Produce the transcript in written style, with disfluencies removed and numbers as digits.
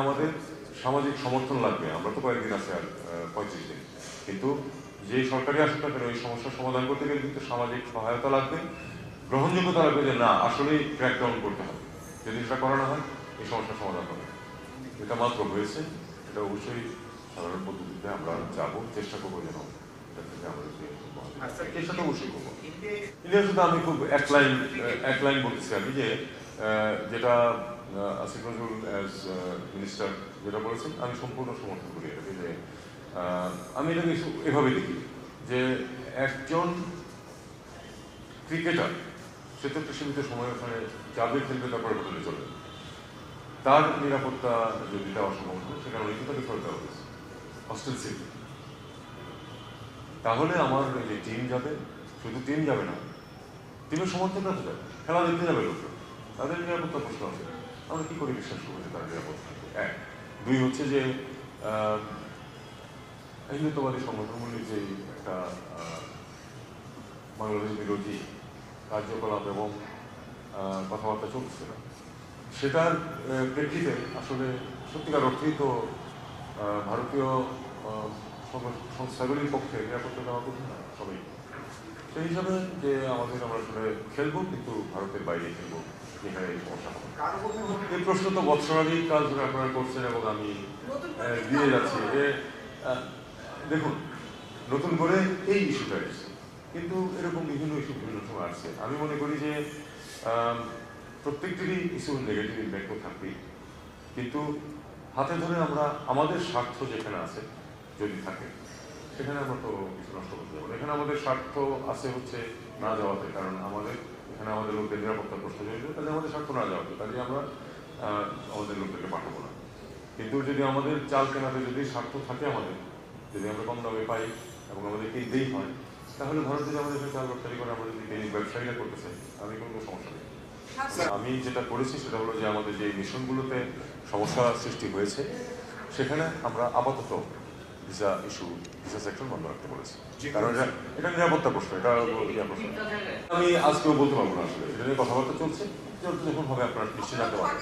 আমাদের সামাজিক সমর্থন লাগবে। আমরা তো কয়েকদিন আছে আর 35 দিন, কিন্তু যে সরকারি আসুক না কেন এই সমস্যার সমাধান করতে গেলে কিন্তু সামাজিক সহায়তা লাগবে, গ্রহণযোগ্যতা লাগবে যে না আসলেই ক্র্যাকডাউন করতে হবে। যদি সেটা করা না হয় এই সমস্যার সমাধান হবে। এটা মাত্র হয়েছে, এটা অবশ্যই সাধারণ পদ্ধতিতে আমরা যাবো, চেষ্টা করবো যেন এটা থেকে আমাদেরকে চেষ্টা তো অবশ্যই করবো। ইন্ডিয়ার সাথে আমি খুব এক লাইন বলতেছি আমি যে যেটা আসিফ নজরুল অ্যাজ মিনিস্টার যেটা বলেছেন আমি সম্পূর্ণ সমর্থন করি এটাকে। যে আমি এটাকে এভাবে দেখি যে একজন ক্রিকেটার সে তো একটা সীমিত সময় ওখানে যাবে, খেলবে, তারপরে হোটেলে চলবে, তার নিরাপত্তা যদি দেওয়া সম্ভব হয় সেখানে অনেক তাকে ফেরত দেওয়া হয়েছে অস্টেনসিভলি। তাহলে আমার যে টিম যাবে, শুধু টিম যাবে না, টিমের সমর্থকরা তো যাবে, খেলা দেখতে যাবে লোকরা, তাদের নিরাপত্তা প্রশ্ন আছে। আমরা কি করে বিশ্বাস করবো যে তারা নিরাপদ থাকবে? এক। দুই হচ্ছে যে হিন্দুত্ববাদী সংগঠনগুলির যে একটা বাংলাদেশ বিরোধী কার্যকলাপ এবং কথাবার্তা চলছে না, সেটার প্রেক্ষিতে আসলে সত্যিকার অর্থেই তো ভারতীয় সংস্থাগুলির পক্ষে নিরাপত্তা দেওয়া কঠিন না সবাই। সেই হিসাবে যে আমরা আসলে খেলবো, কিন্তু ভারতের বাইরে খেলবো, যেখানে এই সমস্যা হবে। এই প্রশ্ন তো বৎসরাধিক কাল ধরে আপনারা করছেন এবং আমি দিয়ে যাচ্ছি যে দেখুন, নতুন করে এই ইস্যুটা এসেছে, কিন্তু এরকম বিভিন্ন ইস্যু বিভিন্ন সময় আসছে। আমি মনে করি যে প্রত্যেকটিরই কিছু নেগেটিভ ইম্প্যাক্ট থাকবেই, কিন্তু হাতে ধরে আমরা আমাদের স্বার্থ যেখানে আছে যদি থাকে সেখানে আমরা তো কিছু নষ্ট করতে যাবো। এখানে আমাদের স্বার্থ আছে হচ্ছে না যাওয়াতে, কারণ এখানে আমাদের লোকদের নিরাপত্তার প্রশ্ন জড়িত, তাহলে আমাদের স্বার্থ না যাওয়াতে, তাহলে আমরা আমাদের লোকদেরকে পাঠাবো না। কিন্তু যদি আমাদের চাল কেনাতে যদি স্বার্থ থাকে আমাদের, যদি আমরা কম দামে পাই এবং আমাদের কিনতেই হয়, তাহলে ভারত যদি আমাদের চাল রপ্তানি করে, আমরা যদি দৈনিক ব্যবসায়ীরা করতে চাই, আমি কোনো সমস্যা নেই। আমি যেটা করেছি সেটা হলো যে আমাদের যে মিশনগুলোতে সমস্যা সৃষ্টি হয়েছে সেখানে আমরা আপাতত ভিসা সেকশন বন্ধ রাখতে বলেছি, কারণ এটা নিরাপত্তা প্রশ্ন, এটা প্রশ্ন আমি আজকেও বলতে পারবো না। আসলে এটা নিয়ে কথাবার্তা চলছে, যখন হবে আপনারা নিশ্চয়ই জানতে পারবেন।